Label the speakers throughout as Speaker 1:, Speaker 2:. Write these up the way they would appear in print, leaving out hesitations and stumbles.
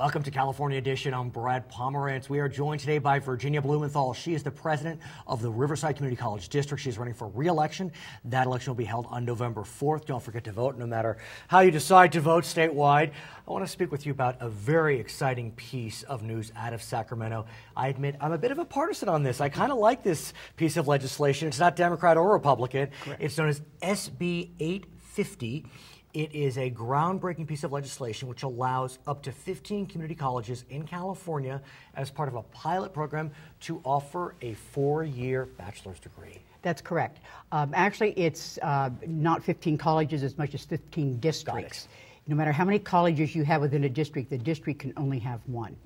Speaker 1: Welcome to California Edition. I'm Brad Pomerantz. We are joined today by Virginia Blumenthal. She is the president of the Riverside Community College District. She's running for re-election. That election will be held on November 4th. Don't forget to vote, no matter how you decide to vote statewide. I want to speak with you about a very exciting piece of news out of Sacramento. I admit I'm a bit of a partisan on this. I kind of like this piece of legislation. It's not Democrat or Republican. Correct. It's known as SB 850. It is a groundbreaking piece of legislation which allows up to 15 community colleges in California as part of a pilot program to offer a 4-year bachelor's degree.
Speaker 2: That's correct. Actually, it's not 15 colleges as much as 15 districts. No matter how many colleges you have within a district, the district can only have one.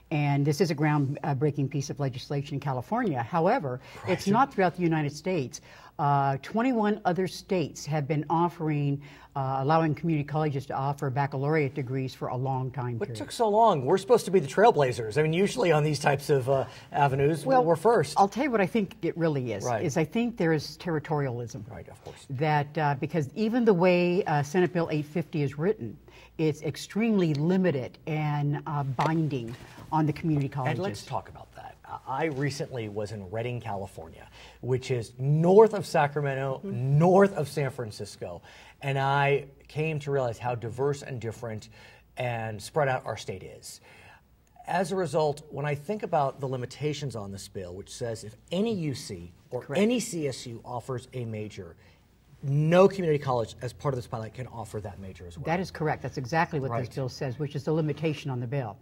Speaker 2: And this is a groundbreaking piece of legislation in California. However, it's not throughout the United States. 21 other states have been offering, allowing community colleges to offer baccalaureate degrees for a long time period.
Speaker 1: What took so long? We're supposed to be the trailblazers. I mean, usually on these types of avenues, we're first.
Speaker 2: I'll tell you what I think it really is.
Speaker 1: Right.
Speaker 2: Is I think there is territorialism.
Speaker 1: Right, of course.
Speaker 2: That because even the way Senate Bill 850 is written, it's extremely limited and binding on the community colleges.
Speaker 1: And let's talk about that. I recently was in Redding, California, which is north of Sacramento, north of San Francisco, and I came to realize how diverse and different and spread out our state is. As a result, when I think about the limitations on this bill, which says if any UC or any CSU offers a major, no community college as part of this pilot can offer that major as well.
Speaker 2: That is correct. That's exactly what this bill says, which is the limitation on the bill.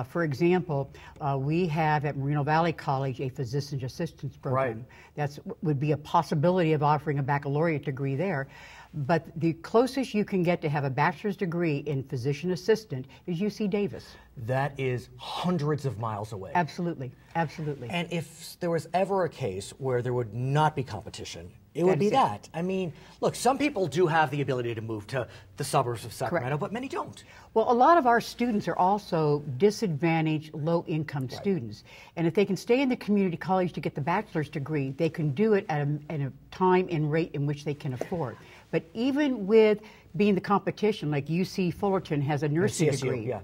Speaker 2: For example, we have at Moreno Valley College a physician's assistance program. That would be a possibility of offering a baccalaureate degree there. But the closest you can get to have a bachelor's degree in physician assistant is UC Davis.
Speaker 1: That is hundreds of miles away.
Speaker 2: Absolutely, absolutely.
Speaker 1: And if there was ever a case where there would not be competition, it would be that. I mean, look, some people do have the ability to move to the suburbs of Sacramento, but many don't.
Speaker 2: Well, a lot of our students are also disadvantaged, low-income students. And if they can stay in the community college to get the bachelor's degree, they can do it at a time and rate in which they can afford. But even with being the competition, like UC Fullerton has a nursing degree.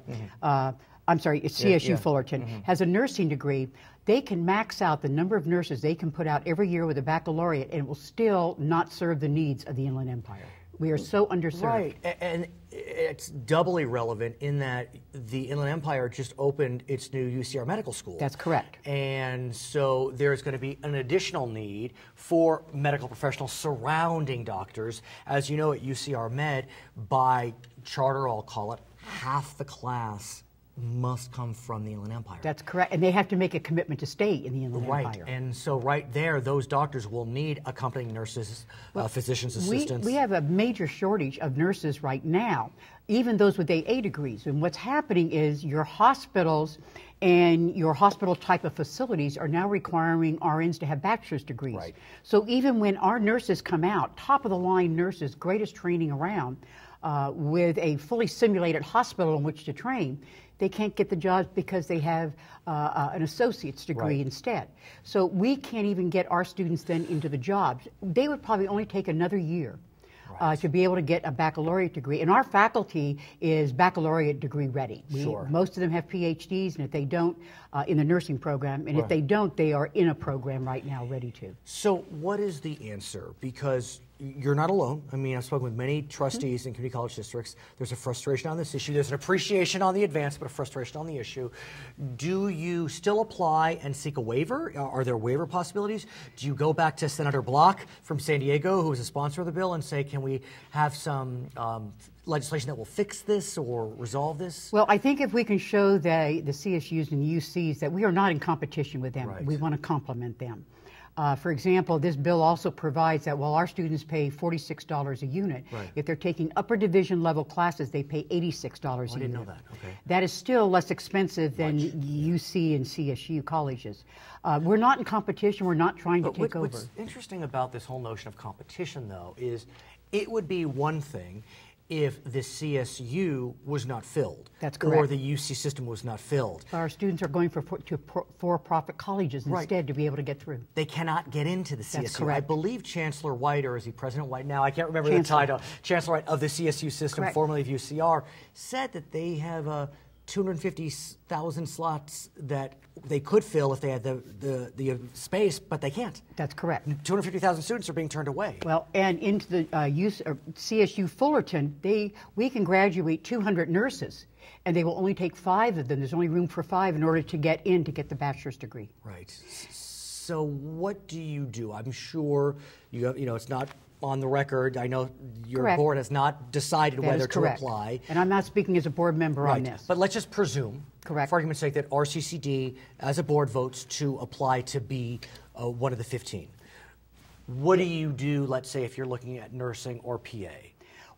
Speaker 2: I'm sorry, it's CSU Fullerton has a nursing degree. They can max out the number of nurses they can put out every year with a baccalaureate, and it will still not serve the needs of the Inland Empire. We are so underserved.
Speaker 1: Right, and it's doubly relevant in that the Inland Empire just opened its new UCR Medical School.
Speaker 2: That's correct.
Speaker 1: And so there's going to be an additional need for medical professionals surrounding doctors. As you know, at UCR Med, by charter, I'll call it, half the class must come from the Inland Empire.
Speaker 2: That's correct, and they have to make a commitment to stay in the Inland Empire.
Speaker 1: And so right there, those doctors will need accompanying nurses, physician's assistants.
Speaker 2: We have a major shortage of nurses right now, even those with AA degrees. And what's happening is your hospitals and your hospital type of facilities are now requiring RNs to have bachelor's degrees. So even when our nurses come out, top of the line nurses, greatest training around, with a fully simulated hospital in which to train, they can't get the jobs because they have an associate's degree instead. So we can't even get our students then into the jobs. They would probably only take another year to be able to get a baccalaureate degree. And our faculty is baccalaureate degree ready. Most of them have PhDs, and if they don't, in the nursing program, and if they don't, they are in a program right now ready to.
Speaker 1: So what is the answer? Because you're not alone. I mean, I've spoken with many trustees in community college districts. There's a frustration on this issue. There's an appreciation on the advance, but a frustration on the issue. Do you still apply and seek a waiver? Are there waiver possibilities? Do you go back to Senator Block from San Diego, who is a sponsor of the bill, and say, can we have some legislation that will fix this or resolve this?
Speaker 2: Well, I think if we can show the CSUs and UCs that we are not in competition with them, we want to complement them. For example, this bill also provides that while our students pay $46 a unit, if they're taking upper division level classes, they pay $86 a unit.
Speaker 1: I didn't know that. Okay.
Speaker 2: That is still less expensive than UC and CSU colleges. We're not in competition. We're not trying to take over.
Speaker 1: What's interesting about this whole notion of competition, though, is it would be one thing if the CSU was not filled.
Speaker 2: That's correct.
Speaker 1: Or the UC system was not filled.
Speaker 2: Our students are going to for-profit colleges instead to be able to get through.
Speaker 1: They cannot get into the CSU.
Speaker 2: That's correct.
Speaker 1: I believe Chancellor White, or is he President White now? I can't remember the title. Chancellor White of the CSU system, formerly of UCR, said that they have 250,000 slots that they could fill if they had the space, but they can't.
Speaker 2: That's correct.
Speaker 1: 250,000 students are being turned away.
Speaker 2: Well, and into the CSU Fullerton, we can graduate 200 nurses, and they will only take 5 of them. There's only room for 5 in order to get the bachelor's degree.
Speaker 1: Right. So what do you do? I'm sure it's not on the record. I know your
Speaker 2: Correct.
Speaker 1: board has not decided
Speaker 2: That
Speaker 1: whether
Speaker 2: is correct.
Speaker 1: to apply.
Speaker 2: And I'm not speaking as a board member on this.
Speaker 1: But let's just presume,
Speaker 2: Correct.
Speaker 1: for argument's sake, that RCCD, as a board, votes to apply to be one of the 15. What do you do, let's say, if you're looking at nursing or PA?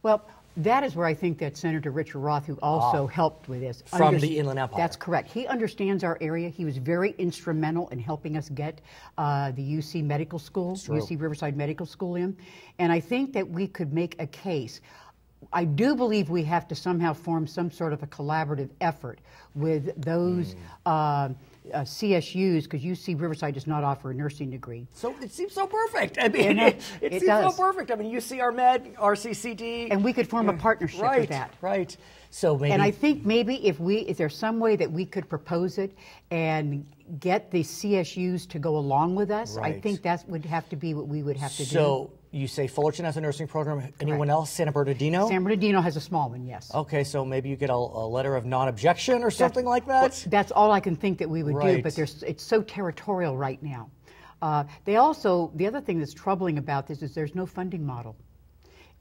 Speaker 2: Well, that is where I think that Senator Richard Roth, who also helped with this.
Speaker 1: From the Inland Empire.
Speaker 2: That's correct. He understands our area. He was very instrumental in helping us get the UC Medical School, UC Riverside Medical School in. And I think that we could make a case. I do believe we have to somehow form some sort of a collaborative effort with those CSUs, because UC Riverside does not offer a nursing degree.
Speaker 1: So it seems so perfect. I mean, it seems
Speaker 2: does.
Speaker 1: so perfect. I mean, UC Med, RCCD.
Speaker 2: And we could form a partnership with that.
Speaker 1: Right. So maybe.
Speaker 2: And I think maybe if there's some way that we could propose it and get the CSUs to go along with us, I think that would have to be what we would have to do.
Speaker 1: So you say Fullerton has a nursing program. Anyone else? San Bernardino?
Speaker 2: San Bernardino has a small one, yes.
Speaker 1: Okay, so maybe you get a letter of non-objection or something like that?
Speaker 2: Well, that's all I can think that we would do, but it's so territorial right now. The other thing that's troubling about this is there's no funding model.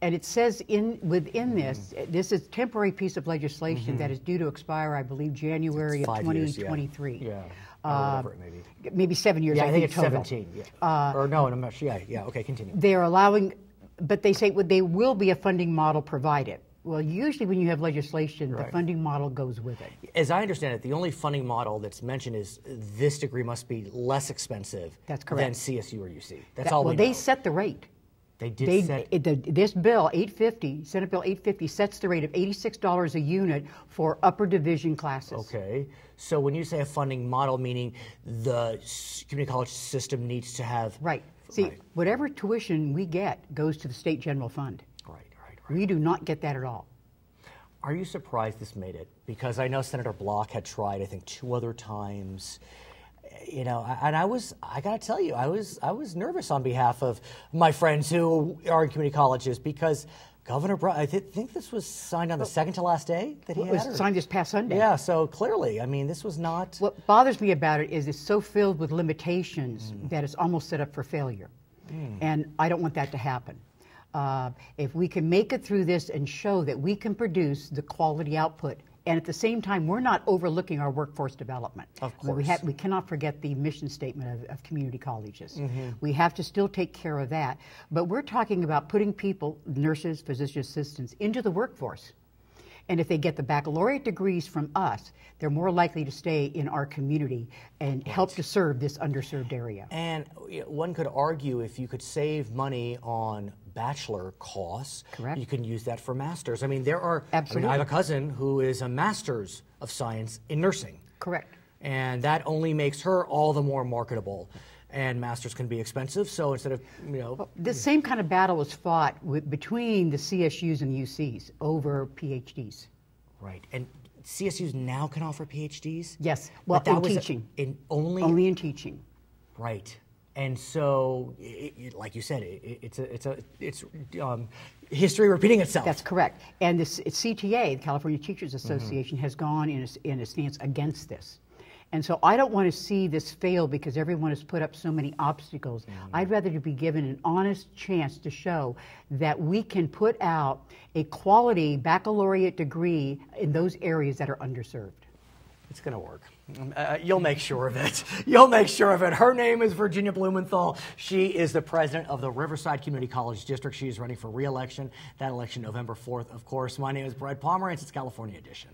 Speaker 2: And it says within this is a temporary piece of legislation that is due to expire, I believe, January of 2023.
Speaker 1: Yeah. Whatever it may be.
Speaker 2: Maybe 7 years.
Speaker 1: Yeah, I think it's
Speaker 2: total.
Speaker 1: 17. Yeah. Or no, I'm not sure. Yeah. Okay, continue.
Speaker 2: They're allowing, but they say there will be a funding model provided. Well, usually when you have legislation, the funding model goes with it.
Speaker 1: As I understand it, the only funding model that's mentioned is this degree must be less expensive than CSU or UC. That's all we know.
Speaker 2: Well, they set the rate.
Speaker 1: They did set...
Speaker 2: This bill, 850, Senate Bill 850, sets the rate of $86 a unit for upper division classes.
Speaker 1: Okay. So when you say a funding model, meaning the community college system needs to have...
Speaker 2: Right. See, whatever tuition we get goes to the state general fund.
Speaker 1: Right.
Speaker 2: We do not get that at all.
Speaker 1: Are you surprised this made it? Because I know Senator Block had tried, I think, 2 other times. And I got to tell you, I was nervous on behalf of my friends who are in community colleges, because Governor Brown, I think this was signed on the second to last day that he had.
Speaker 2: It was signed this past Sunday.
Speaker 1: Yeah, so clearly, I mean, this was not...
Speaker 2: What bothers me about it is it's so filled with limitations that it's almost set up for failure. And I don't want that to happen. If we can make it through this and show that we can produce the quality output, and at the same time, we're not overlooking our workforce development.
Speaker 1: Of course.
Speaker 2: We cannot forget the mission statement of community colleges. We have to still take care of that. But we're talking about putting people, nurses, physician assistants, into the workforce. And if they get the baccalaureate degrees from us, they're more likely to stay in our community and help to serve this underserved area.
Speaker 1: And one could argue, if you could save money on bachelor costs, you can use that for masters. I mean, there are...
Speaker 2: Absolutely.
Speaker 1: I have a cousin who is a master's of science in nursing.
Speaker 2: Correct.
Speaker 1: And that only makes her all the more marketable. And masters can be expensive, so instead of,
Speaker 2: the same kind of battle was fought between the CSUs and the UCs over PhDs.
Speaker 1: Right. And CSUs now can offer PhDs?
Speaker 2: Yes. Well, in teaching. Only in teaching.
Speaker 1: Right. And so, like you said, it's history repeating itself.
Speaker 2: That's correct. And the CTA, the California Teachers Association, has gone in a stance against this. And so I don't want to see this fail because everyone has put up so many obstacles. I'd rather to be given an honest chance to show that we can put out a quality baccalaureate degree in those areas that are underserved.
Speaker 1: It's going to work. You'll make sure of it. You'll make sure of it. Her name is Virginia Blumenthal. She is the president of the Riverside Community College District. She is running for re-election. That election November 4th, of course. My name is Brad Pomerantz. It's California Edition.